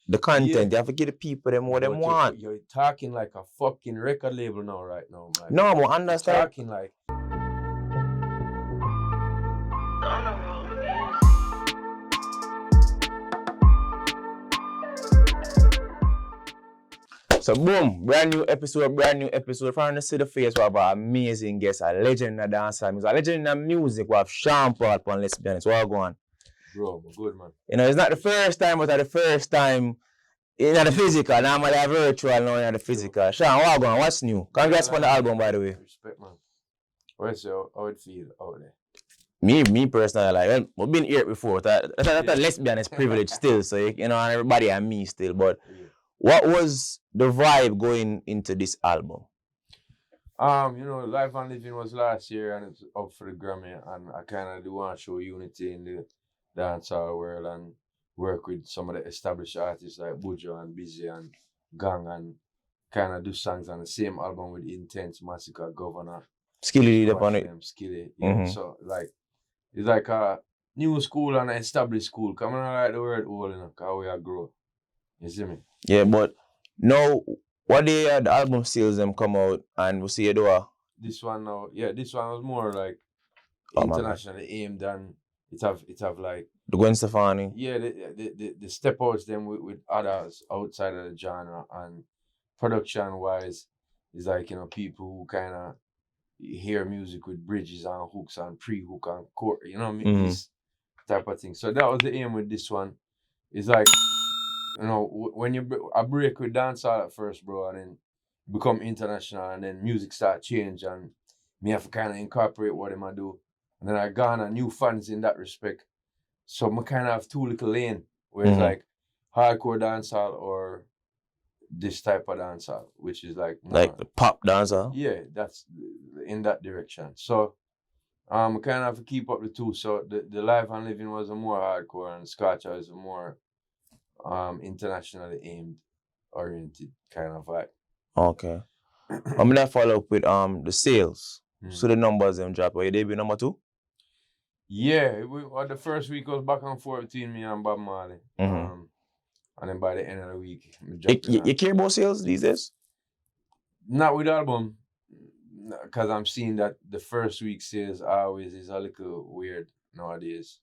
the content. You have to give the people them what they want. You're talking like a fucking record label now, right now. Like, no, I understand. You're talking like. So boom, brand new episode. From the see the face, we have an amazing guest, a legend in the dancehall music, a legend in the music. We have Sean Paul on, let's be honest. What going on? Bro, good man. You know, it's not the first time, but the first time in the physical. Normally I virtual, now in the physical. Sean, what going on? What's new? Congrats on the album, by the way. Respect, man. What's your how it feel out there? Me personally, like, I've been here before. That's let's be honest, privilege still. So, you know, and everybody and me still. But what was the vibe going into this album? You know, Life and Living was last year and it's up for the Grammy, and I kind of do want to show unity in the dancehall world and work with some of the established artists like Bujo and Busy and Gang, and kind of do songs on the same album with Intense, Massacre, Governor, Skilly upon it. Skilly, yeah. So like it's like a new school and an established school. Come on, I like the word old, you know, cause we are grow. You see me? Yeah, but now what day the album sales them come out and we see you do a this one now, this one was more like internationally aimed, and it have like the Gwen Stefani. Yeah, the step outs them with others outside of the genre, and production wise is like, you know, people who kind of hear music with bridges and hooks and pre-hook and chord, you know what I mean? This type of thing. So that was the aim with this one. It's like, you know, when you I break with dancehall at first, bro, and then become international, and then music start change, and me have to kind of incorporate what I do, and then I garner new fans in that respect. So I kind of have two little lane where it's like hardcore dancehall or this type of dancehall, which is like more, like the pop dancehall. Yeah, that's in that direction. So I kind of have to keep up the two. So the Life and Living was a more hardcore, and Scotch is a more internationally aimed, oriented kind of vibe. Okay. I'm gonna follow up with the sales. So the numbers them drop. Are you debut number 2? Yeah, the first week was back and forth between me and Bob Marley. And then by the end of the week, you care about sales these days? Not with the album, because I'm seeing that the first week sales always is a little weird nowadays.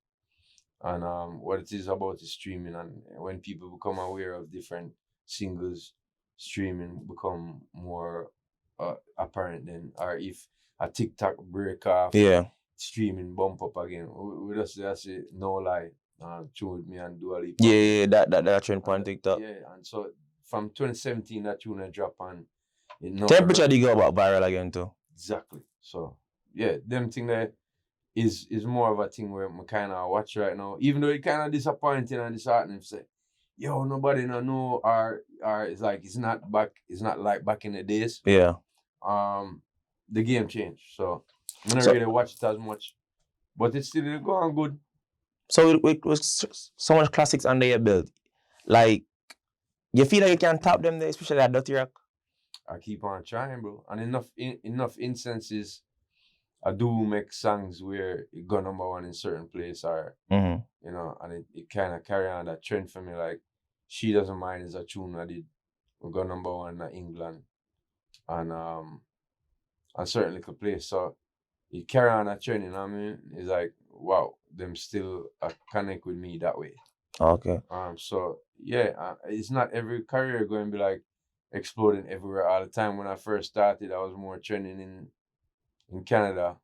And what it is about is streaming, and when people become aware of different singles, streaming become more apparent then, or if a TikTok break off, streaming bump up again. We just say no lie, tune with me and do a leap. Yeah, that trend on TikTok. Yeah, and so from 2017 that tune drop, and temperature they go about viral again too. Exactly. So yeah, them thing there is more of a thing where I kind of watch right now, even though it kind of disappointing and disheartening to say, yo, nobody know, or it's like it's not like back in the days. Yeah. The game changed, so I don't really watch it as much, but it's still going good. So it was so much classics under your belt. Like, you feel like you can top them there, especially at Dirty Rock? I keep on trying, bro. And enough instances, I do make songs where it go number one in certain place, or you know, and it kind of carry on that trend for me. Like, She Doesn't Mind is a tune I did. We got number one in England, and certain little place. So it carry on that trend, you know what I mean? It's like, wow, them still connect with me that way. Okay. So yeah, it's not every career going to be like exploding everywhere all the time. When I first started, I was more trending in Canada,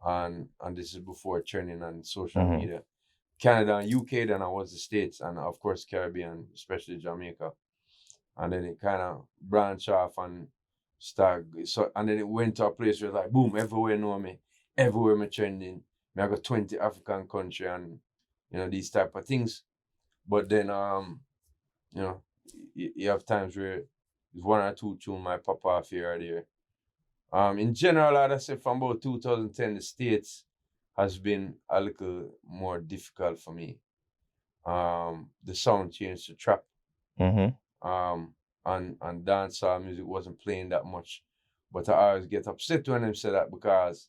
and this is before trending on social media. Canada and UK, then I was the States, and of course Caribbean, especially Jamaica. And then it kind of branched off and and then it went to a place where it's like, boom, everywhere know me, everywhere me trending. I got 20 African country, and you know, these type of things. But then you know, you have times where there's one or two tunes might pop off here or there. In general, I'd say from about 2010, the States has been a little more difficult for me. The sound changed to trap. And dancehall music wasn't playing that much. But I always get upset when them say that, because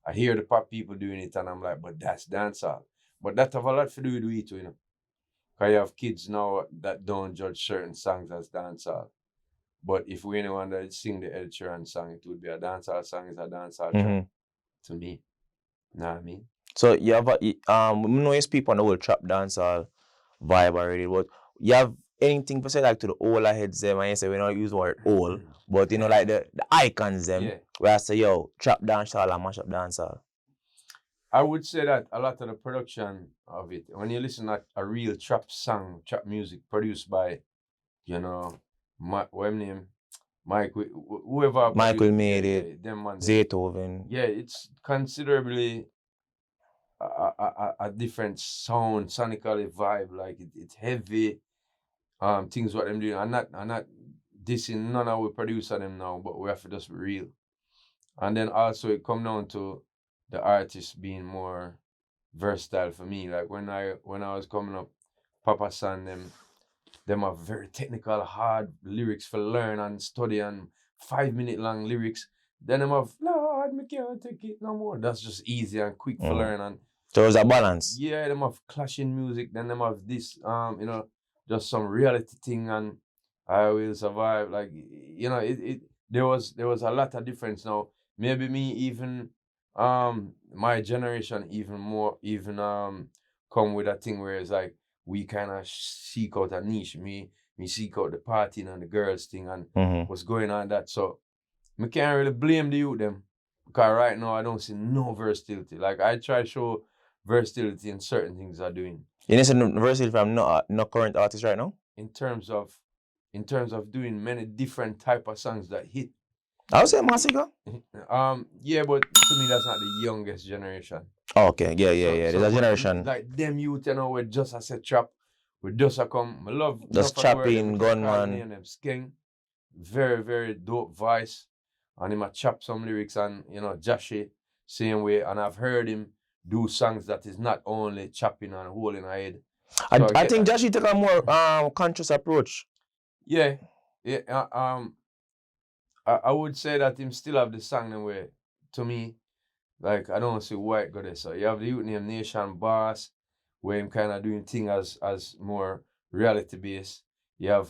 I hear the pop people doing it and I'm like, but that's dancehall. But that have a lot to do with we too, you know. Cause you have kids now that don't judge certain songs as dancehall. But if we anyone that sing the Ed Sheeran song, it would be a dancehall song. It's a dancehall track to me. Know what I mean? So you have we know you speak on the whole trap dancehall vibe already, but you have anything to say like to the older heads them and you say we don't use the word old, but you know like the icons them Yeah. where I say yo trap dancehall and mash up dancehall. I would say that a lot of the production of it, when you listen to a real trap song, trap music produced by, you know, what name, Mike, whoever Michael produced, made it, them man, Zaytoven. yeah, it's considerably a different sound, sonically vibe. Like it's heavy. Things what them doing. I'm not dissing none of our producer them now, but we have to just be real. And then also it come down to the artist being more versatile for me. Like when I was coming up, Papa San them are very technical, hard lyrics for learn and study and 5 minute long lyrics. Then them have Lord, me can't take it no more. That's just easy and quick for learn. And so there's a balance. yeah, them have clashing music. Then them have this just some reality thing and I will survive. Like it there was a lot of difference now. Maybe me even my generation even more come with a thing where it's like we kind of seek out a niche. Me seek out the partying and the girls thing and what's going on that. So me can't really blame the youth them because right now I don't see no versatility. Like I try to show versatility in certain things I'm doing. You need some versatility from not current artists right now? In terms of doing many different type of songs that hit. I would say Massacre. Yeah, but to me that's not the youngest generation. Oh, okay, yeah. There's a generation like them youth, with just a set trap, with just a come. I love just chopping gunman. And them Skeng, very very dope voice, and him a chop some lyrics and Joshy same way. And I've heard him do songs that is not only chopping and holding a head. I think Joshy took a more conscious approach. Yeah. I would say that him still have the song the way. To me, like I don't see why it go there. So you have the youth named Nation Boss, where him kind of doing thing as more reality based. You have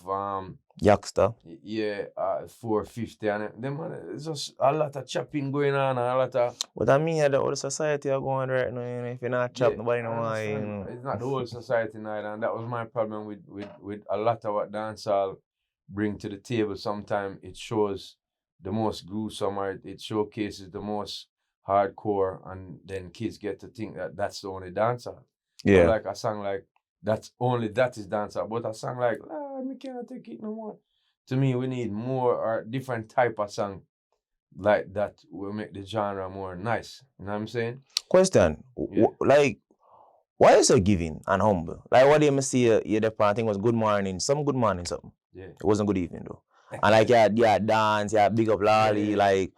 Youngster. Yeah, 450 and them it's just a lot of chopping going on and a lot of. But I mean, the whole society are going right now. If you're not chop, nobody know why. It's not the whole society neither, and that was my problem with a lot of what dancehall bring to the table. Sometimes it shows the most gruesome, or it showcases the most hardcore, and then kids get to think that that's the only dancehall. Yeah. But like a song like that is dancehall, but a song like me can't take it no more. To me, we need more or different type of song like that will make the genre more nice. You know what I'm saying? Question. Yeah. Like, why is so giving and humble? Like, what do you see the part? I think it was good morning, something. Yeah. It wasn't good evening though. And like yeah, dance, yeah, big up Lolly, like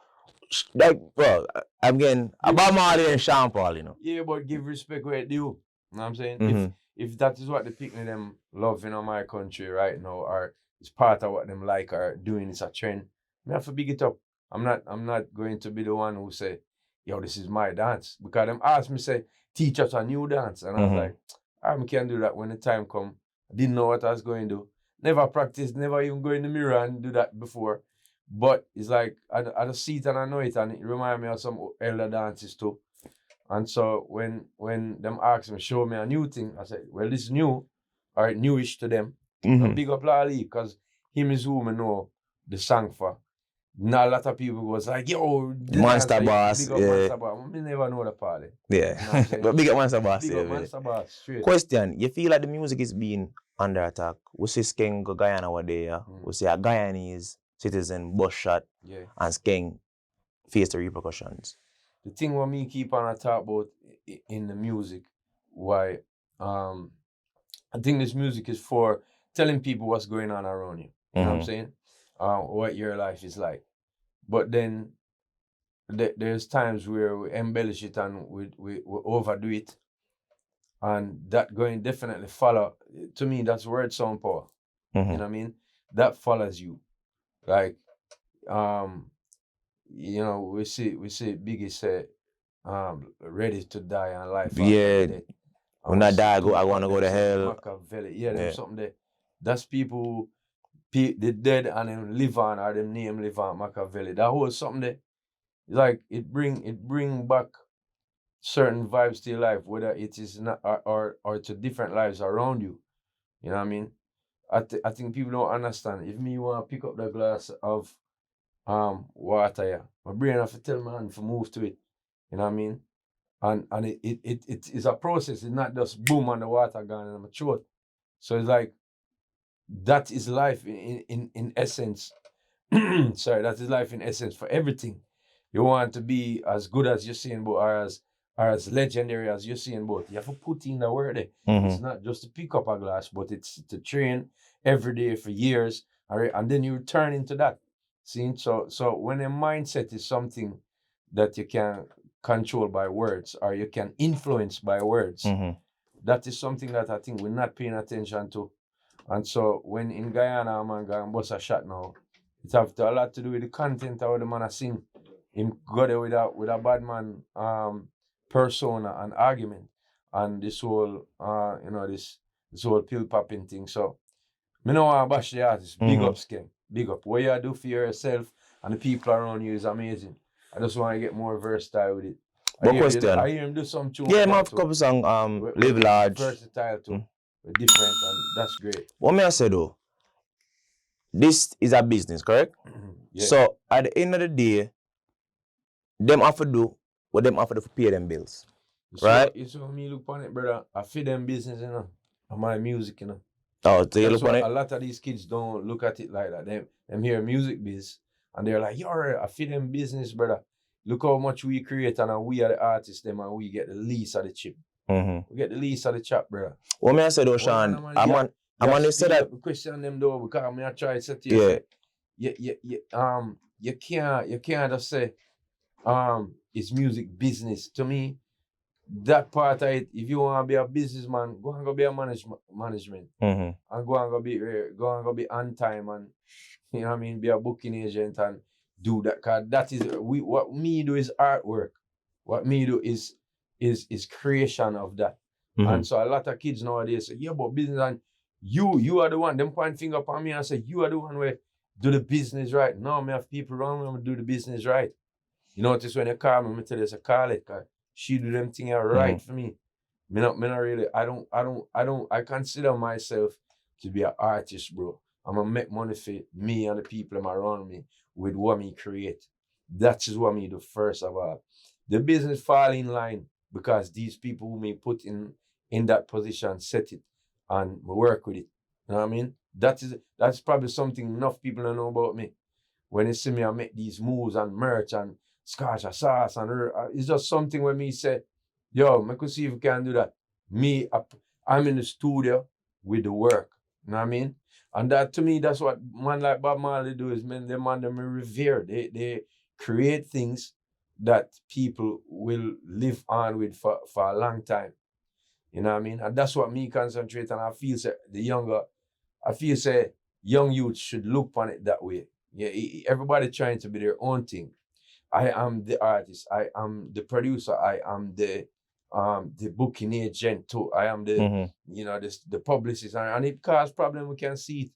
bro, I'm getting about Marley and Sean Paul, Yeah, but give respect where it due. You know what I'm saying? If that is what the people them love in my country right now, or it's part of what them like or doing, it's a trend, I have to big it up. I'm not going to be the one who say, yo, this is my dance. Because them ask me, say, teach us a new dance. And I was like, I can't do that when the time come. I didn't know what I was going to do. Never practiced, never even go in the mirror and do that before. But it's like, I just see it and I know it, and it reminds me of some elder dances too. And so when them ask me, show me a new thing, I said, well, this is new, or newish to them. And big up Lali, because him is who me know the song for. Not a lot of people was like, yo, Monster Boss. Big up Monster Boss. I never know the party. Yeah. But big up Monster Boss. Big up Monster Boss, straight. Question, you feel like the music is being under attack? We see Skeng go Guyana over there. We see a Guyanese citizen bus shot. Yeah. And Skeng face the repercussions. The thing what me keep on talk about in the music, why I think this music is for telling people what's going on around you. You know what I'm saying? What your life is like. But then there's times where we embellish it and we overdo it. And that going definitely follow. To me, that's word sound power. You know what I mean? That follows you. Like, we see Biggie say, ready to die and life. Yeah. When I die, I want to go to hell. Machiavelli. Yeah, them something there. That's people who the dead and them live on, or them name live on, Machiavelli. That whole something there, like it bring back certain vibes to your life, whether it is not or to different lives around you. You know what I mean? I think people don't understand. If me want to pick up the glass of water, yeah, my brain have to tell my hand to move to it. You know what I mean? And it is a process. It's not just boom and the water gone in my throat. So it's like that is life in essence. Sorry, that is life in essence for everything. You want to be as good as you're seeing, but or as legendary as you're seeing, both. You have to put in the work there. It's not just to pick up a glass, but it's to train every day for years. All right, and then you turn into that. See, so when a mindset is something that you can control by words or you can influence by words, that is something that I think we're not paying attention to. And so when in Guyana, a man go and bust a shot now, it have a lot to do with the content of what the man a sing. Him go there with a bad man persona and argument and this whole this whole pill popping thing. So me no want to bash the artist. Big up Skeng. Big up. What you do for yourself and the people around you is amazing. I just want to get more versatile with it. I hear him do some tune. Yeah, my couple song Live Large. Versatile too. Different, and that's great. What may I say though? This is a business, correct? Yeah. So at the end of the day, them have to do what them have to do for pay them bills. Right? You saw me look on it, brother. I feed them business, you know. And my music, you know. Oh, so you look on it? A lot of these kids don't look at it like that. Them hear music biz and they're like, yo, I feed them business, brother. Look how much we create and we are the artists, them, and we get the least of the chip. We get the least of the chop, brother. What may I say though, Sean? I'm on say that question them though, because I'm gonna try to say to you. You can't just say it's music business. To me, that part of it, if you want to be a businessman, go and go be a management. And go and go be on time, and you know what I mean, be a booking agent and do that. Cause that is what me do is artwork. What me do is creation of that. And so a lot of kids nowadays say, yeah, but business, and you are the one, them point finger upon me and say, you are the one where do the business right. No, me have people around me do the business right. You notice when you call me, I tell you, call it, cause she do them things right for me. Me not really, I consider myself to be an artist, bro. I'm gonna make money for me and the people around me with what me create. That is what me do first of all. The business fall in line because these people who me put in that position set it and work with it. You know what I mean? That's probably something enough people don't know about me. When they see me, I make these moves and merch and scotch sauce and it's just something when me say, yo, I could see if we can do that. Me, I'm in the studio with the work. You know what I mean? And that to me, that's what man like Bob Marley do is them revere. They create things that people will live on with for a long time. You know what I mean? And that's what me concentrate on. I feel say young youth should look on it that way. Yeah, everybody trying to be their own thing. I am the artist. I am the producer. I am the booking agent too. I am the the publicist, and it causes problem. We can see it.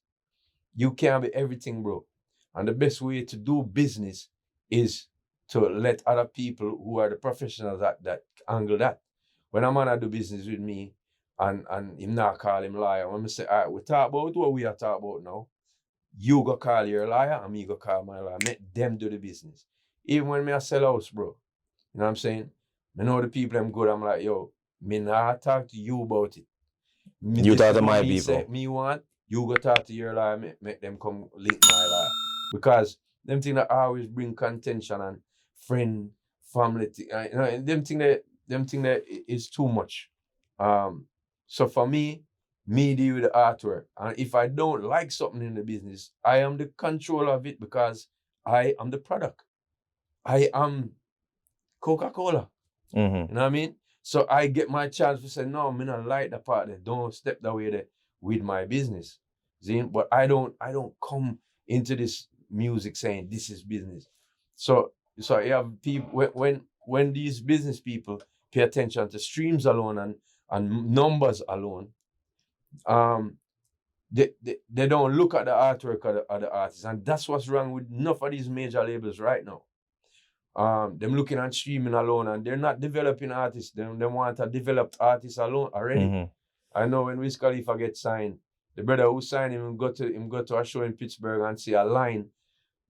You can't be everything, bro. And the best way to do business is to let other people who are the professionals that angle that. When a man do business with me and him not call him liar, when I say, all right, we talk about what we are talking about now. You go call your liar and me go call my liar. Make them do the business. Even when me a sell house, bro. You know what I'm saying? I know the people I'm good. I'm like, yo, me not talk to you about it. You talk to my people. Say, me want, you go talk to your liar, make them come link my liar. Because them thing that always bring contention and friend, family, them thing that is too much. So for me deal with the artwork. And if I don't like something in the business, I am the control of it because I am the product. I am Coca-Cola. You know what I mean? So I get my chance to say, no, I don't like the part there. Don't step that way there with my business. See? But I don't come into this music saying this is business. So you have people when these business people pay attention to streams alone and numbers alone, they don't look at the artwork of the artists, and that's what's wrong with enough of these major labels right now. Them looking at streaming alone, and they're not developing artists. They want a developed artist alone already. I know when Wiz Khalifa get signed, the brother who signed him go to a show in Pittsburgh and see a line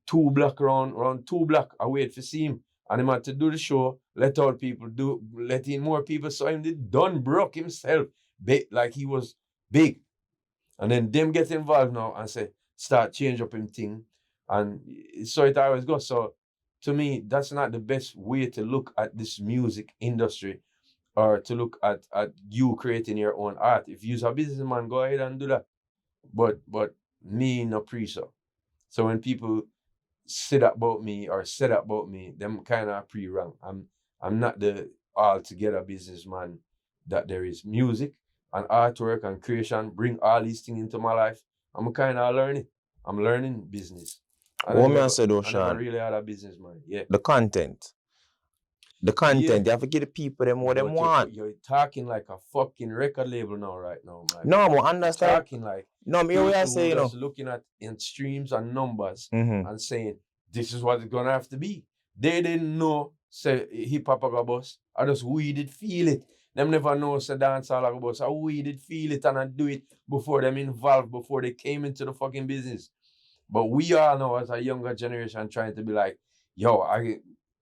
2 block around 2 block. I wait for see him. And him had to do the show, let in more people. So him did done broke himself like he was big. And then them get involved now and say, start change up him thing. And so it always goes. So to me, that's not the best way to look at this music industry or to look at you creating your own art. If you're a businessman, go ahead and do that. But me no pre-so. So when people say that about me or say that about me, them kind of pre-wrong. I'm not the altogether businessman that there is. Music and artwork and creation bring all these things into my life. I'm kind of learning. I'm learning business. What me I say though, I Sean? never really had a businessman. Yeah. The content. You have to give the people them what they want. You're talking like a fucking record label now, right now, man. No, I understand. You're talking like me what I say, just looking at in streams and numbers and saying this is what it's gonna have to be. They didn't know say hip hop a bus. I just we did feel it. Them never know say dancehall a bus. I we did feel it and I do it before them involved, before they came into the fucking business. But we are now as a younger generation trying to be like, yo,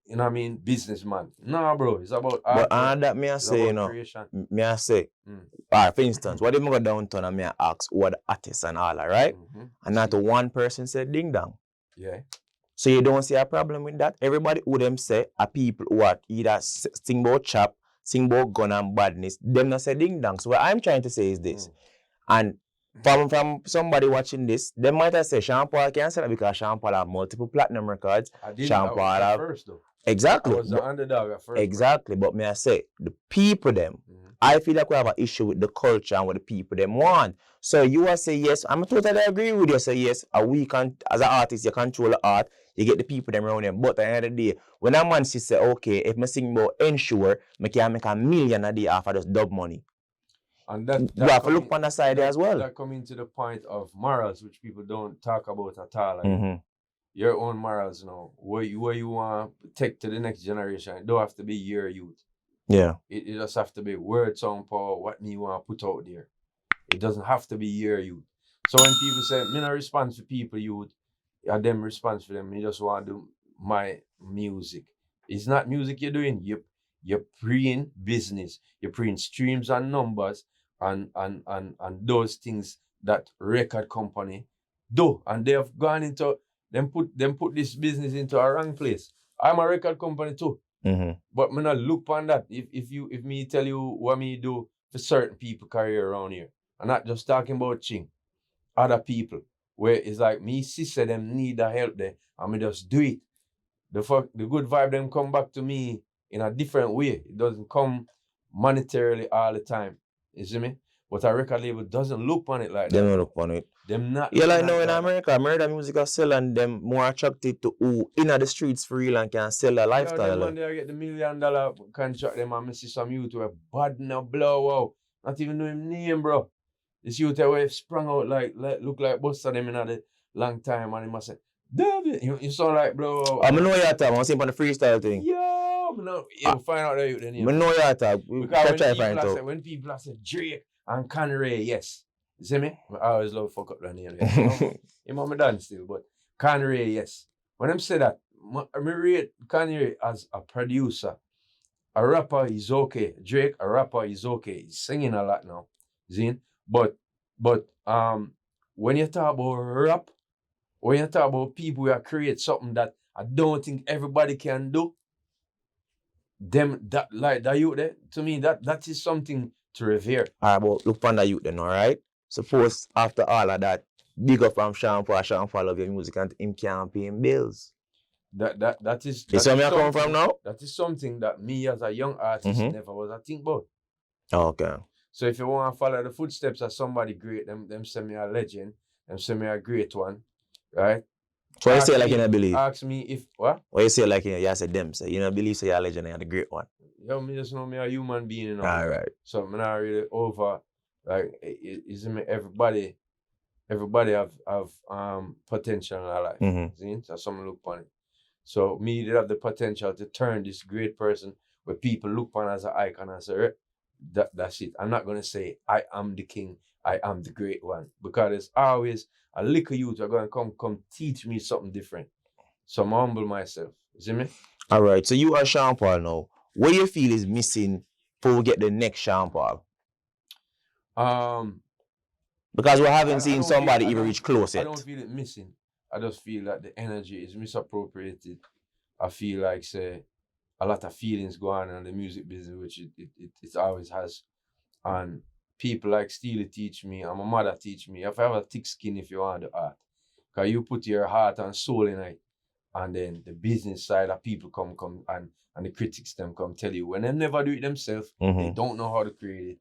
you know what I mean, businessman. Nah, bro, it's about art. But that me I say, creation. Me I say, alright, for instance, what if I go downtown and me I ask who are the artists and all that, right? And not one person said ding dong. Yeah. So you don't see a problem with that? Everybody who them say are people who are either sing about chop, sing about gun and badness, them not say ding dong. So what I'm trying to say is this. And from somebody watching this, they might have said Sean Paul can't say that because Sean Paul have multiple platinum records. Sean Paul have first though. Exactly. I was the underdog at first. Exactly. But may I say, the people them, I feel like we have an issue with the culture and what the people them want. So you will say yes. I'm totally agree with you. Say yes. We can, as an artist, you control the art. You get the people them around them. But at the end of the day, when a man say, okay, if I sing about Ensure, I can make $1 million a day off of just dub money. And that you have to look on the side as well. That coming to the point of morals, which people don't talk about at all. Like, your own morals, where you want to take to the next generation. It don't have to be your youth. Yeah. It just have to be word, song, power, what me want to put out there. It doesn't have to be your youth. So when people say, me not response for people youth, and them response for them, me just want to do my music. It's not music you're doing. You're preying business. You're preying streams and numbers and those things that record company do. And they have gone into them put this business into a wrong place. I'm a record company too. But me not look on that. If me tell you what me do for certain people career around here. I'm not just talking about Ching. Other people. Where it's like me sister them need the help there. And me just do it. The good vibe them come back to me in a different way. It doesn't come monetarily all the time. You see me? But a record label doesn't look on it like that. They don't look on it. Them not. Yeah, like now in America, murder music are sell and them more attracted to who in the streets for real and can sell a lifestyle. Yeah, they get the $1 million contract them and see some youth who are bad now blow out. Not even know him name, bro. This youth who sprung out like look like Buster them in the long time and he must say, David, you sound like blow out. I know your talk, I'm saying on the freestyle thing. Yeah, you'll find out that you then. I know your talk. Because when people say Drake and Conray, yes. You see me? I always love fuck up the name. Him on my dance still, but Conray, yes. When them say that, I rate Kanye as a producer. A rapper is okay. Drake, a rapper is okay. He's singing a lot now. Zine? But when you talk about rap, when you talk about people who create something that I don't think everybody can do, them that like that youth there, to me that is something to revere. Alright, but look on the youth then, alright? Suppose after all of that, big up from Sean Paul love your music and him can't pay him bills. That is. You see where I come from now? That is something that me as a young artist never was a think about. Okay. So if you want to follow the footsteps of somebody great, them send me a legend, them send me a great one, right? So you say like you don't believe? Ask me if what? Or you say like you say them say you don't believe say you're a legend and you're the great one. Yo, me just know me a human being, you know. Alright. So me not really over like is me everybody have potential in our life. Mm-hmm. See? So someone look upon it. So me did have the potential to turn this great person where people look upon as an icon and say, that's it. I'm not gonna say I am the king, I am the great one. Because there's always a little youth are gonna come teach me something different. So I'm humble myself. You see me? Alright, so you are Sean Paul now. What do you feel is missing before we get the next Sean Paul? Because we haven't seen somebody even reach close yet. I don't feel it missing. I just feel that the energy is misappropriated. I feel like say a lot of feelings go on in the music business, which it always has. And people like Steely teach me, and my mother teach me, you have to have a thick skin if you want the art. Because you put your heart and soul in it, and then the business side of people come and the critics them come tell you when they never do it themselves, they don't know how to create it.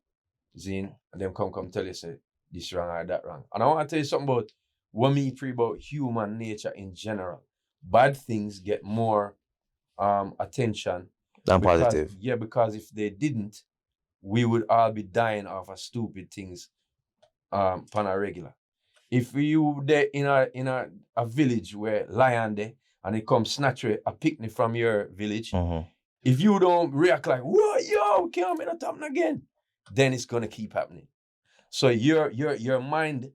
Zine, and them come tell you say this wrong or that wrong. And I want to tell you something about what me free about human nature in general. Bad things get more attention than positive. Yeah, because if they didn't, we would all be dying off of stupid things on a regular. If you there in a village where lion there and it comes snatch a picnic from your village, if you don't react like, whoa, yo, can't make that happen again, then it's gonna keep happening. So your mind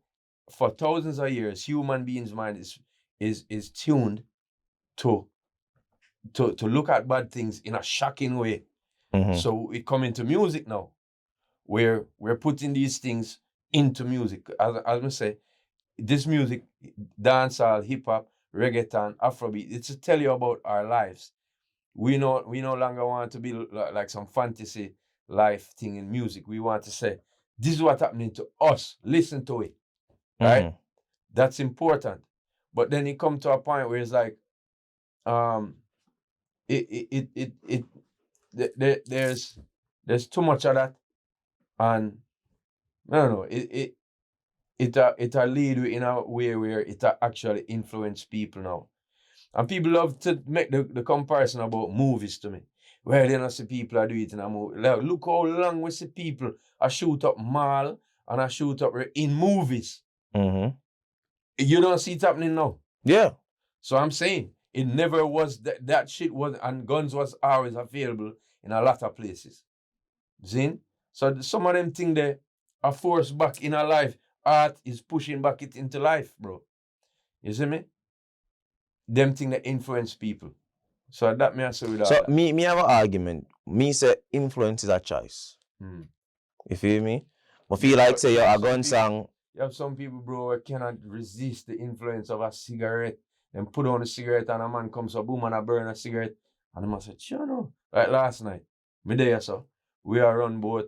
for thousands of years, human beings' mind is tuned to look at bad things in a shocking way. So we come into music now, where we're putting these things into music. As I say, this music, dancehall, hip hop, reggaeton, Afrobeat, it's to tell you about our lives. We no longer want to be like some fantasy life thing in music. We want to say, this is what's happening to us. Listen to it. Right? That's important. But then it come to a point where it's like, there's too much of that, and I don't know. It'll lead you in a way where it'll actually influence people now. And people love to make the comparison about movies to me. Well, they don't see people are doing it in a movie. Like, look how long we see people are shoot up mall and are shoot up in movies. You don't see it happening now. Yeah. So I'm saying it never was that shit was, and guns was always available in a lot of places. Zin? So some of them things they are forced back in our life. Art is pushing back it into life, bro. You see me? Them things that influence people. So that me answer with all that. Me have an argument. Me say influence is a choice. You feel me? I feel like say a gun song. You have some people, bro, who cannot resist the influence of a cigarette. Then put on a cigarette and a man comes up, boom, and I burn a cigarette. And I must say, you know. Like last night, me there, so we are run both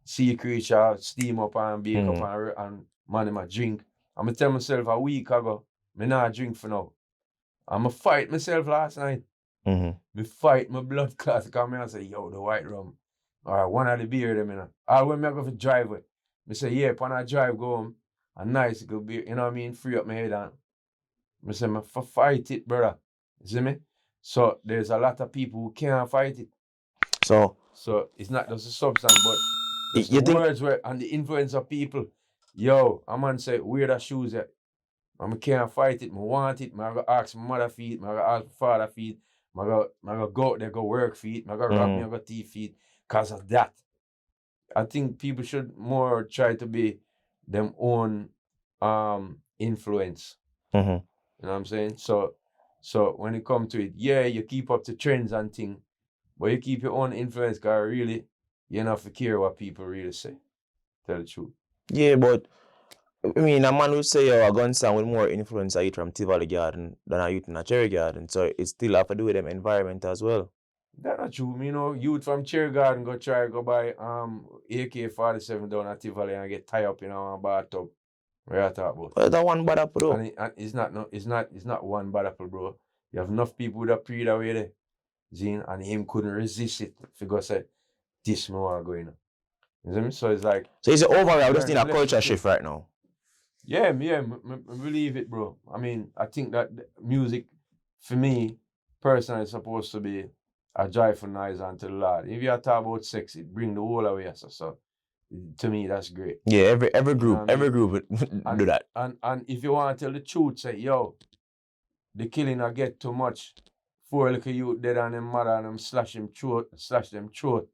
sea creature, steam up and bake up and man, I drink. I'm going to tell myself a week ago, me not drink for now. I'm going to fight myself last night. Me fight my blood clot because I say, yo, the white rum. Or one of the beer them, you know. All when I go for drive with. Me say, yeah, when I drive go home, a nice good beer, you know what I mean? Free up my head and me say, me fight it, brother. You see me? So there's a lot of people who can't fight it. So it's not just a substance, but the words where and the influence of people. Yo, a man say, wear the shoes yet. I can't fight it, I want it, I go ask my mother for it, I go ask my father for it, I go out there, go work for it, I go rock me, I go tea for it, because of that. I think people should more try to be them own influence. You know what I'm saying? So when it comes to it, yeah, you keep up to trends and things, but you keep your own influence, because really, you don't have to care what people really say. Tell the truth. Yeah, but I mean, a man would say a gun sound with more influence a youth from Tivoli Garden than a youth in a Cherry Garden. So it still have to do with them environment as well. That's not true. You know, youth from Cherry Garden go buy AK-47 down at Tivoli and get tied up in a bathtub. What you talk about? But that one bad apple, bro. And it's not one bad apple, bro. You have enough people with a pre that way there. Zine, and him couldn't resist it. Figure say, this more going on. You see me? So it's like, so it's overall just in a culture shift right now. Yeah, I believe it, bro. I mean, I think that music, for me, personally, is supposed to be a joyful noise unto the Lord. If you talk about sex, it bring the whole away. So to me, that's great. Yeah, every You know group what I mean? every group would do And that. and if you want to tell the truth, say, yo, the killing I get too much. 4 little youth dead on them mother and them slash them throat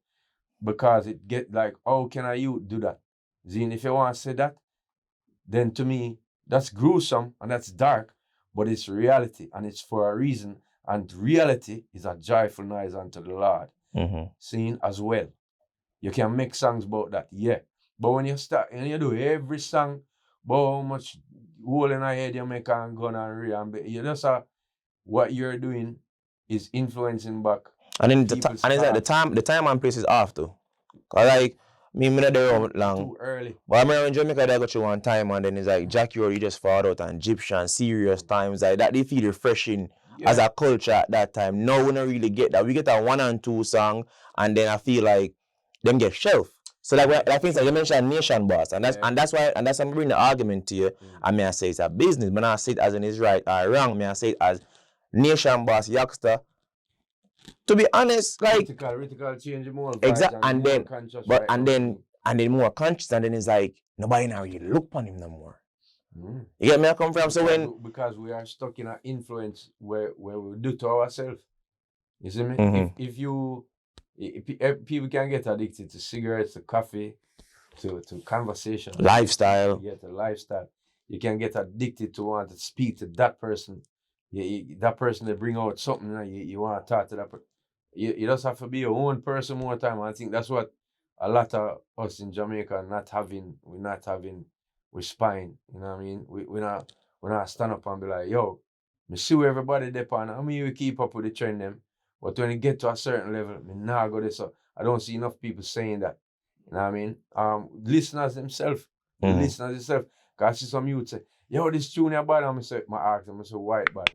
because it get like, how can a youth do that? Zine, if you want to say that, then to me, that's gruesome and that's dark, but it's reality and it's for a reason. And reality is a joyful noise unto the Lord. Seen as well. You can make songs about that, yeah. But when you start and you do every song about how much hole in a head you make and gun and real and you just what you're doing is influencing back And then people's and it's like past. the time and place is off too. Cause like me not there long. Too early. But I remember in Jamaica they got you one time and then it's like Jackie or you just fall out and Egyptian serious times like that they feel refreshing as a culture at that time. No, we don't really get that. We get a 1 and 2 song and then I feel like them get shelf. So like I think like you mentioned nation boss and that's why I'm bringing the argument to you. I mean I say it's a business, but I say it as in it's right or wrong. I say it as nation boss youngster. To be honest, like Radical change more vibes exact and and more then conscious but right now. and then more conscious and then it's like nobody now really look upon him no more. You get me I come from? So when because we are stuck in an influence where we do to ourselves. You see me? If people can get addicted to cigarettes, to coffee, to conversation, lifestyle, to lifestyle. You can get addicted to want to speak to that person. That person that bring out something you want to talk to that person. You just have to be your own person more time. I think that's what a lot of us in Jamaica we're not having with spine. You know what I mean? We're not stand up and be like, yo, me see where everybody depend. I mean we keep up with the trend them. But when you get to a certain level, me nah go this up. I don't see enough people saying that. You know what I mean? Listeners themselves. The listeners themselves. Cause I see some youth say, yo, this tune here bad. I'm say, my ask them, I say, why it bad?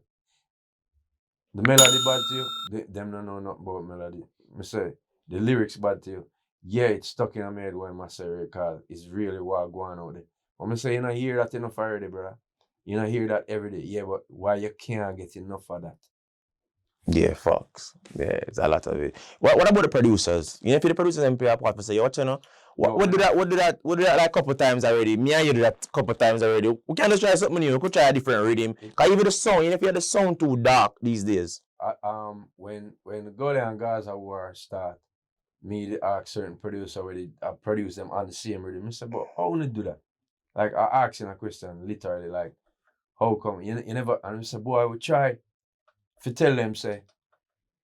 The melody bad to you? Them don't know nothing about melody. I say, the lyrics bad to you. Yeah, it's stuck in my head when I say because it's really what going on there. But I say, you don't hear that enough already, brother. You don't hear that every day. Yeah, but why you can't get enough of that? yeah, Fox. Yeah, it's a lot of it. What about the producers? You know, if the producers and play a part, say, what you know, what do that like a couple times already. Me and you do that couple times already. We can just try something new. We could try a different rhythm. Cause even the sound, you know, if you have the sound too dark these days. When the Gully and Gaza war start, me ask certain producer already I produce them on the same rhythm. I said, but how wanna do that? Like I asking a question literally like, how come you never and I said, boy, I would try to tell them say,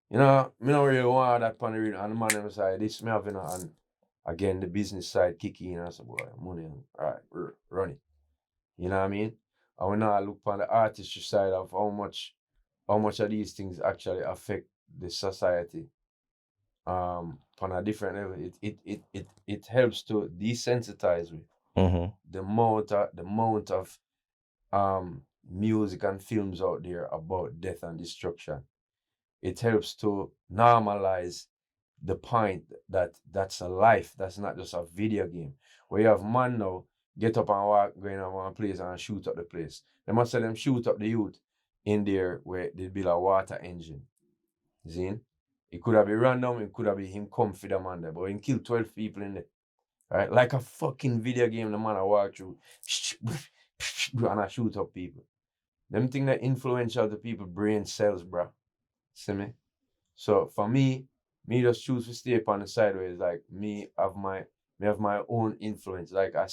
you know, me not really want that on the rhythm and the man them say this me having and again the business side kick in and I said, boy, money alright, run it. You know what I mean? And we now look on the artistry side of how much of these things actually affect the society on a different level. It helps to desensitize me. The amount of music and films out there about death and destruction. It helps to normalize the point that that's a life, that's not just a video game. Where you have man now get up and walk going to one place and shoot up the place. They must say them shoot up the youth in there where they build a water engine. See? It could have been random, it could have been him come for the man there, but he killed 12 people in there. Right? Like a fucking video game, the man I walk through and I shoot up people. Them thing that influential to people brain cells, bro. See me? So for me just choose to stay upon the sideways. Like me have my own influence. Like I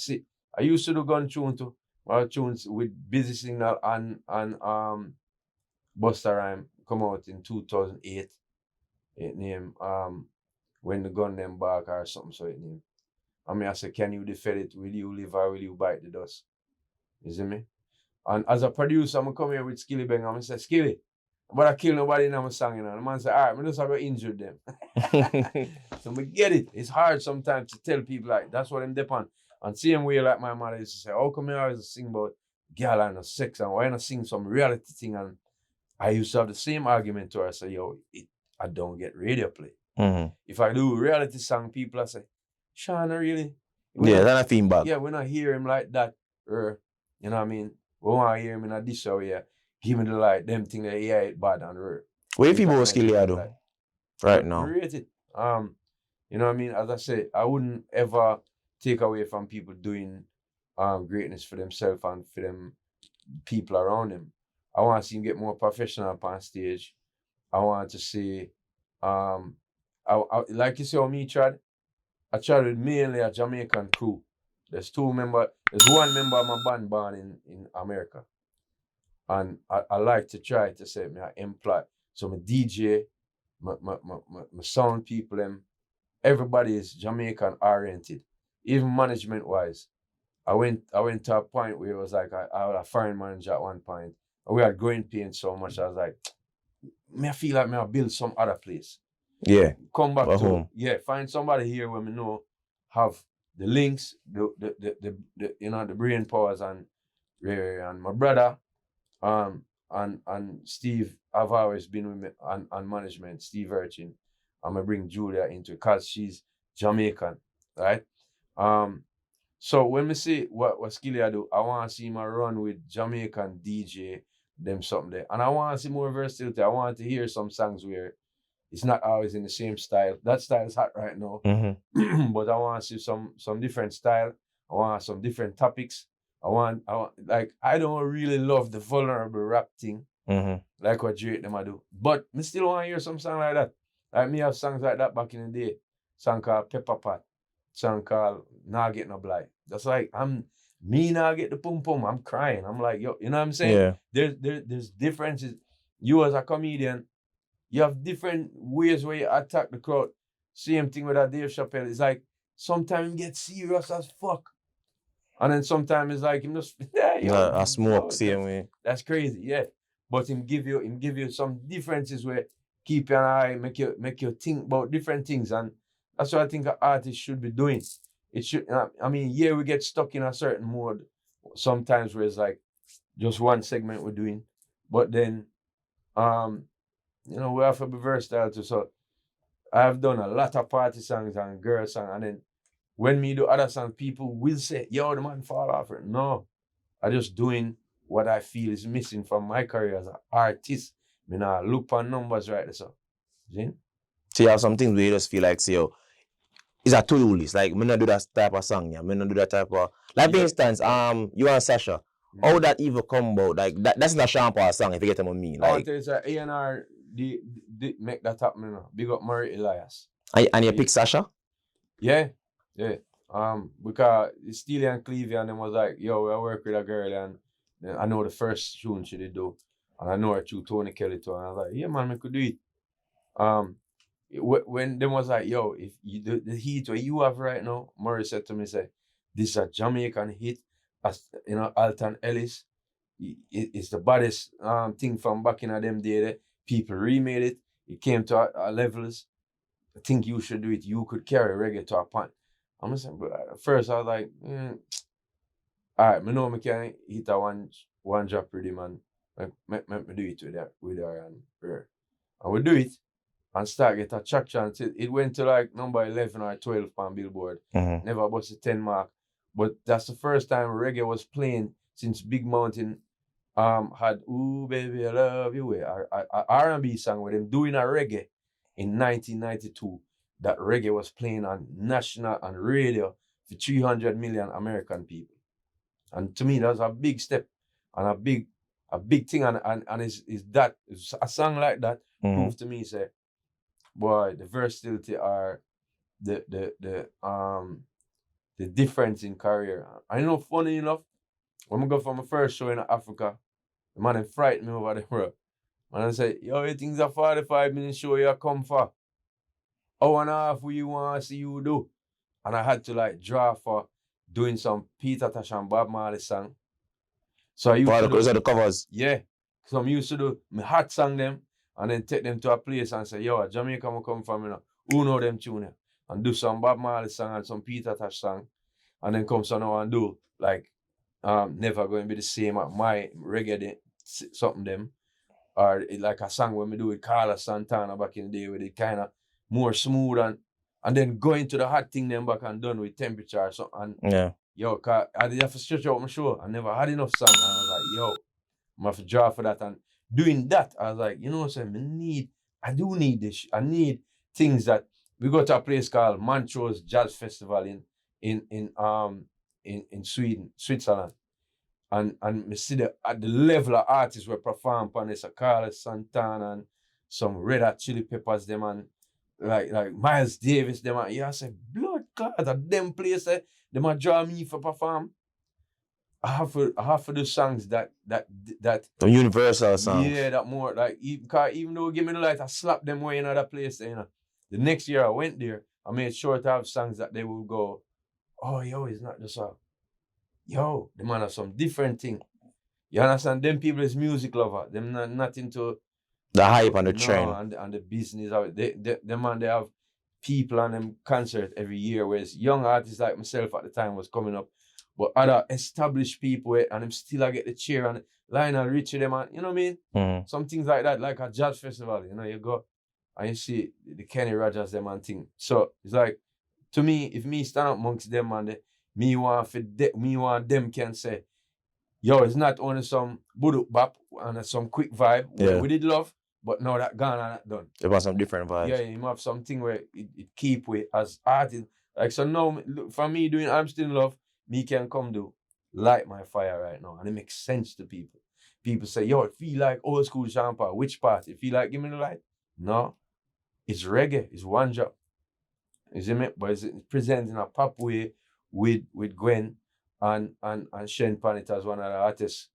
used to do gun tune too. My tunes with Busy Signal and Busta Rhyme come out in 2008. It name when the gun them back or something so it name. I mean I say, can you defend it? Will you live or will you bite the dust? You see me? And as a producer, I'm come here with Skillibeng. I'm say, Skilly, but I kill nobody in my song, you know. The man say, all right, I just have to injure them. So we get it. It's hard sometimes to tell people like that's what I'm depend. And same way like my mother used to say, how come you always sing about girl and sex and why not sing some reality thing? And I used to have the same argument to her. I say, yo, I don't get radio play. If I do reality song, people I say, Sean, really? Yeah, that's a theme bag. Yeah, when I hear him like that, You know what I mean? We want to hear him in a dish show here. Give me the light. Them thing that yeah, it bad and rare. What if you both Skilly do right now? Rate it. You know what I mean? As I say, I wouldn't ever take away from people doing greatness for themselves and for them people around them. I want to see him get more professional up on stage. I want to see, I like you say, me tried. I tried with mainly a Jamaican crew. There's one member of my band born in America. And I like to try to say me I employ. So my DJ, my sound people, them, everybody is Jamaican oriented. Even management wise. I went to a point where it was like I had a foreign manager at one point. And we had growing pains so much. I was like, I feel like I build some other place. Yeah. Come back to home. Yeah, find somebody here where we know have the links, the you know, the brain powers and my brother, and Steve, I've always been with me on management, Steve Urchin. I'm gonna bring Julia into it because she's Jamaican, right? So when we see what Skilly I do, I want to see him run with Jamaican DJ, them something there. And I want to see more versatility. I want to hear some songs where it's not always in the same style. That style is hot right now. Mm-hmm. But I want to see some different style. I want some different topics. I want like I don't really love the vulnerable rap thing. Mm-hmm. Like what Drake them I do. But me still want to hear some song like that. Like me have songs like that back in the day. Song called Pepper Pot. Song called Nah Get No Blind. That's like me now get the pum pum. I'm crying. I'm like, yo, you know what I'm saying? Yeah. There's differences. You as a comedian, you have different ways where you attack the crowd. Same thing with that Dave Chappelle. It's like sometimes get serious as fuck. And then sometimes it's like him just I smoke same way. That's crazy, yeah. But him give you some differences where keep your eye, make you think about different things. And that's what I think an artist should be doing. It should we get stuck in a certain mode sometimes where it's like just one segment we're doing. But then we have to be versatile too. So I have done a lot of party songs and girl songs, and then when me do other songs, people will say, yo, the man fall off it. No. I'm just doing what I feel is missing from my career as an artist. Me nah look for numbers right there. So you have some things where you just feel like, say, yo, it's a to-do list. Like, me not do that type of song, yeah. Me not do that type of... Like, for instance, you and Sasha, how that even come about? Like, that's not shampoo song, if you get them on me. Like, it's a A&R, make that happen, you know. Big up Murray Elias. And you pick Sasha? Yeah. Because Steely and Clevie and them was like, yo, I work with a girl and I know the first tune she did do. And I know her through Tony Kelly too. And I was like, yeah, man, I could do it. When them was like, yo, if you do the heat what you have right now, Murray said to me, this is a Jamaican hit, as you know, Alton Ellis. It's the baddest thing from back in them day. People remade it. It came to our levels. I think you should do it. You could carry reggae to a point. I'm saying, but at first I was like, all right, I know I can hit a one drop rhythm and make me do it with her and her. And we do it and start get a traction. It went to like number 11 or 12 on Billboard. Mm-hmm. Never bust the 10 mark. But that's the first time reggae was playing since Big Mountain had Ooh Baby I Love You, a R&B song with them doing a reggae in 1992. That reggae was playing on national and radio for 300 million American people. And to me, that was a big step and a big thing. And is that a song like that proved to me, say, boy, the versatility are the difference in career. I know, funny enough, when I go for my first show in Africa, the man frightened me over the bro. And I say, yo, you think it's a 45-minute show you come for? Hour and a half what you want to see you do. And I had to like draw for doing some Peter Tosh and Bob Marley song. So I used to do the covers. Yeah. So I used to do my hot song them and then take them to a place and say, yo, Jamaica I come from, you know, who know them tune here? And do some Bob Marley song and some Peter Tosh song. And then come so now and do like Never Going to Be the Same at my reggae something them. Or like a song when we do with Carlos Santana back in the day with it kind of more smooth and then go into the hot thing then back and done with temperature or something. And yo, cause I did have to stretch out my show. I never had enough song. And I was like, yo, I'm gonna have to draw for that. And doing that, I was like, you know what I'm saying? I do need this. I need things that we go to a place called Montrose Jazz Festival in Sweden, Switzerland. And me see at the level of artists we perform on this, Carlos Santana and some Red Hot Chili Peppers, them and like Miles Davis, them and I say, blood clot at them places, them a draw me for perform. I have to do songs that The universal songs. yeah, that more like even though Give Me the Light, I slapped them way in other place, you know. The next year I went there, I made sure to have songs that they will go, oh yo, it's not just a yo, the man have some different thing. You understand? Them people is music lover. Them not into the hype and the trend. And the business of it. Them man, they have people on them concert every year, whereas young artists like myself at the time was coming up. But other established people and them still I get the cheer and Lionel Richie, them and you know what I mean? Mm-hmm. Some things like that, like a jazz festival, you know, you go and you see the Kenny Rogers, them and thing. So it's like, to me, if me stand up amongst them and me want them can say, yo, it's not only some buduk bap and some quick vibe. Yeah. We did love, but now that gone and that done. There was some different vibes. Yeah, you have something where it keep with as artists. Like so now, for me doing I'm Still in Love, me can come do Light My Fire right now. And it makes sense to people. People say, yo, it feel like old school Sean Paul. Which part? It feel like Give Me the Light? No. It's reggae. It's one job. You see me? But it's presented in a pop way with Gwen and Shen Panit as one of the artists.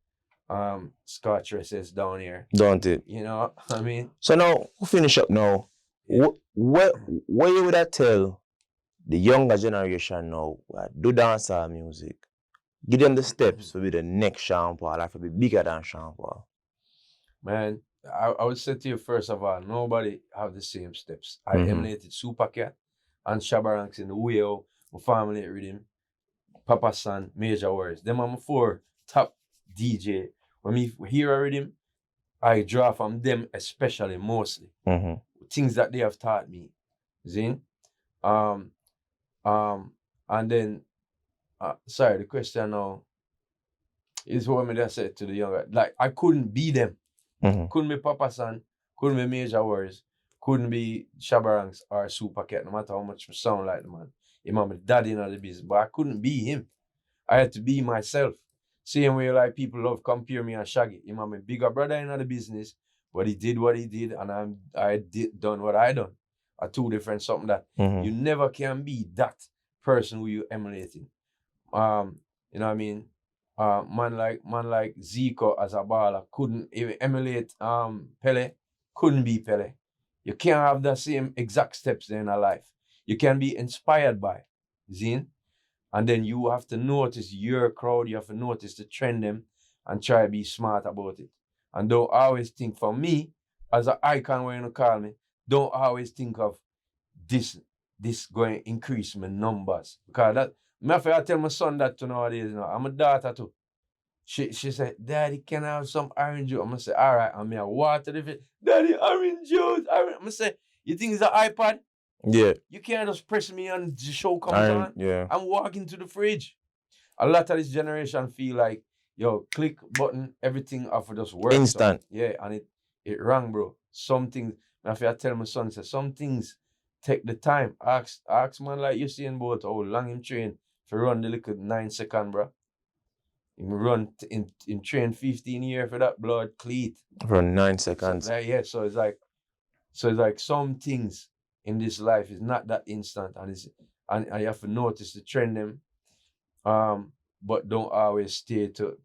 Scotch races down here. Don't it? You know, I mean. So now we finish up now. Yeah. What you would tell the younger generation now do dancehall music? Give them the steps to be the next Sean Paul, like to be bigger than Sean Paul. Man, I would say to you first of all, nobody have the same steps. I emulated Supercat and Shabba Ranks in the way of my family rhythm, Papa San, Major Words. Them are my 4 top DJ. When me hear a rhythm, I draw from them especially mostly. Things that they have taught me. See? And then sorry, the question now is what me just said to the younger. Like I couldn't be them. Couldn't be Papa San, couldn't be Major Words, couldn't be Shabba Ranks or Supercat, no matter how much I sound like the man. Him and my daddy in the business, but I couldn't be him. I had to be myself. Same way like people love compare me and Shaggy. Him and my bigger brother in the business, but he did what he did and I done what I done. Are 2 different something that you never can be that person who you emulating. You know what I mean? Man like Zico as a baller couldn't even emulate Pele, couldn't be Pele. You can't have the same exact steps in a life. You can be inspired by Zine, and then you have to notice your crowd, you have to notice the trend them and try to be smart about it. And don't always think, for me, as an icon when you call me, don't always think of this going to increase my numbers. Because that I tell my son that to nowadays, you know, I'm a daughter too. She said, Daddy, can I have some orange juice? I'm going to say, all right, I'm going to water it. Daddy, orange juice. I'm going to say, you think it's an iPad? Yeah. You can't just press me and the show comes on. Yeah. I'm walking to the fridge. A lot of this generation feel like, yo, click button, everything off of just work. Instant. So, yeah, and it rang, bro. Some things, I tell my son, say, some things take the time. Ask man like Usain Bolt how long him train for run the little 9 second, bro. Him run in train 15 years for that blood cleat. For 9 seconds. So, yeah, so it's like some things in this life is not that instant, and you have to notice the trend them. But don't always stay to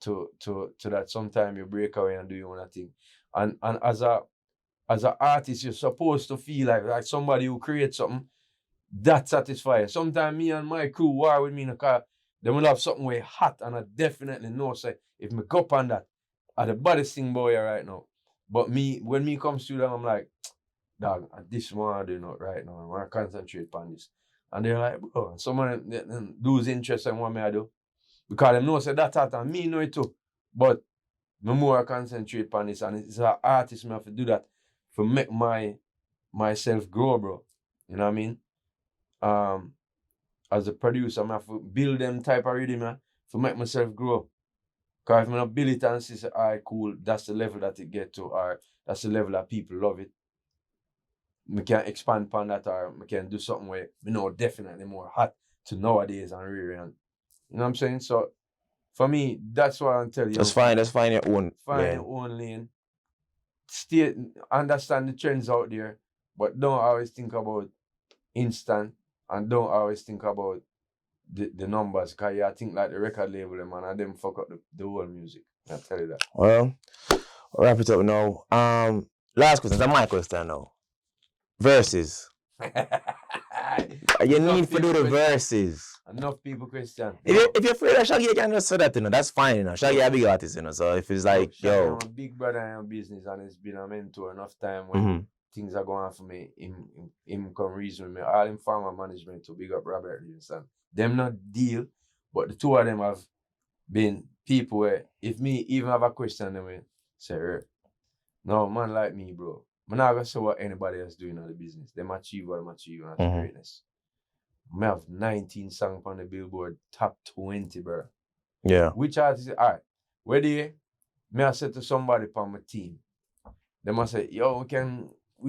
that. Sometimes you break away and do your own thing. And as an artist, you're supposed to feel like somebody who creates something that satisfies. Sometimes me and my crew war with me in the car, they will have something way hot, and I definitely know, say, if me go up on that, I the baddest thing boy right now. But when me comes to them, I'm like, dog, this one I do not right now. I want to concentrate on this. And they're like, bro, someone lose interest in what me I do. Because them know say that hot, and me know it too. But me more concentrate on this, and it's an artist, me have to do that to make myself grow, bro. You know what I mean? as a producer, I have to build them type of rhythm to make myself grow. Because if I don't build it and say, alright, cool, that's the level that it get to, or that's the level that people love it, I can expand upon that, or I can do something where definitely more hot to nowadays and really. And you know what I'm saying? So for me, that's what I'm telling you. That's fine. That's fine. Your own. Find your own lane. Stay, understand the trends out there, but don't always think about instant, and don't always think about the numbers, because I think like the record label, man, and them fuck up the whole music. I tell you that. Well, I'll wrap it up now. Last question. That's my question now. Verses. You need to do the verses. Enough people question. If you're afraid of Shaggy, you can just say that, that's fine, Shaggy a big artist, So if it's like, Shaggy, I'm a big brother in business, and it's been a mentor enough time when things are going on for me. Him come reason with me. All in farmer management to big up Robert Livingston. Them not deal, but the two of them have been people where if me even have a question, they will say, no, man like me, bro. I'm not gonna say what anybody else doing in the business. Them achieve what them achieve, and that's greatness. I have 19 songs on the Billboard top 20, bro. Yeah. Which artist? Alright. Where they? Me I said to somebody from my team. They must say, yo, we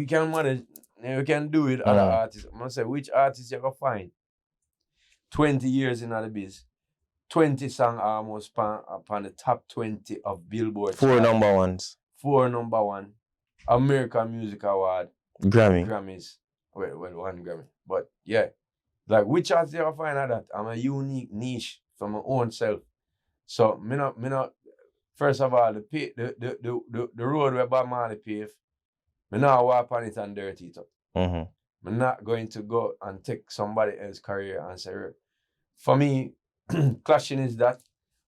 can manage, we can do it. Other artists. I must say, which artist you gonna find? 20 years in the biz. 20 songs almost upon the top 20 of Billboard. 4 number ones. 4 number one. American Music Award. Grammys. Well, 1 Grammy. But yeah. Like, which artist you find out that? I'm a unique niche for my own self. So, me not first of all, the road where Bob Marley paved, me not walk on it and dirty it up. I'm not going to go and take somebody else's career and say, for me, clashing is that,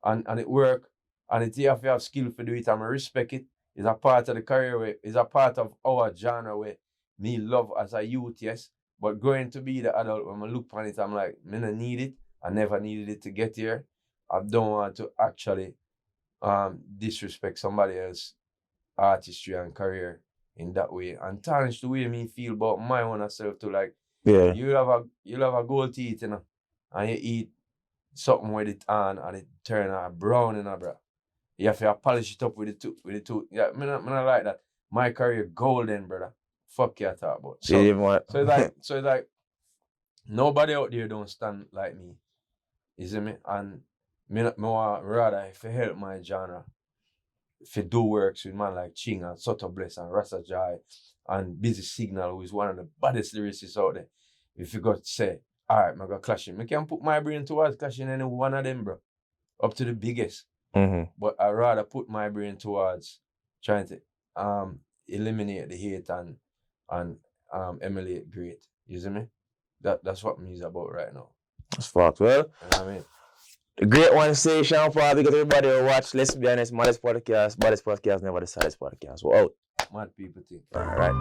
and it work, and if you have skill for do it, and I respect it. It's a part of the career way, it's a part of our genre where me love as a youth, yes. But going to be the adult, when I look on it, I'm like, me don't need it. I never needed it to get here. I don't want to actually disrespect somebody else's artistry and career in that way. And tarnish the way me feel about my own self too. Like, you have a gold teeth, and you eat something with it on and it turn out brown, bro. You have to polish it up with the tooth. Yeah, me not like that. My career golden, brother. Fuck you talk about. So it's like nobody out there don't stand like me. You see me? And me want rather if you help my genre, if you do works with man like Ching and Soto Bless and Rasta Jai and Busy Signal, who is one of the baddest lyricists out there. If you got to say, alright, I'm gonna clash him. I can put my brain towards clashing any one of them, bro. Up to the biggest. But I rather put my brain towards trying to eliminate the hate and emulate great. You see me? That's what me is about right now. That's fucked. Well, you know what I mean? The great one say Sean Paul, because everybody will watch, let's be honest, Maddest Podcast, never the saddest podcast. We're out. Mad people think. Alright.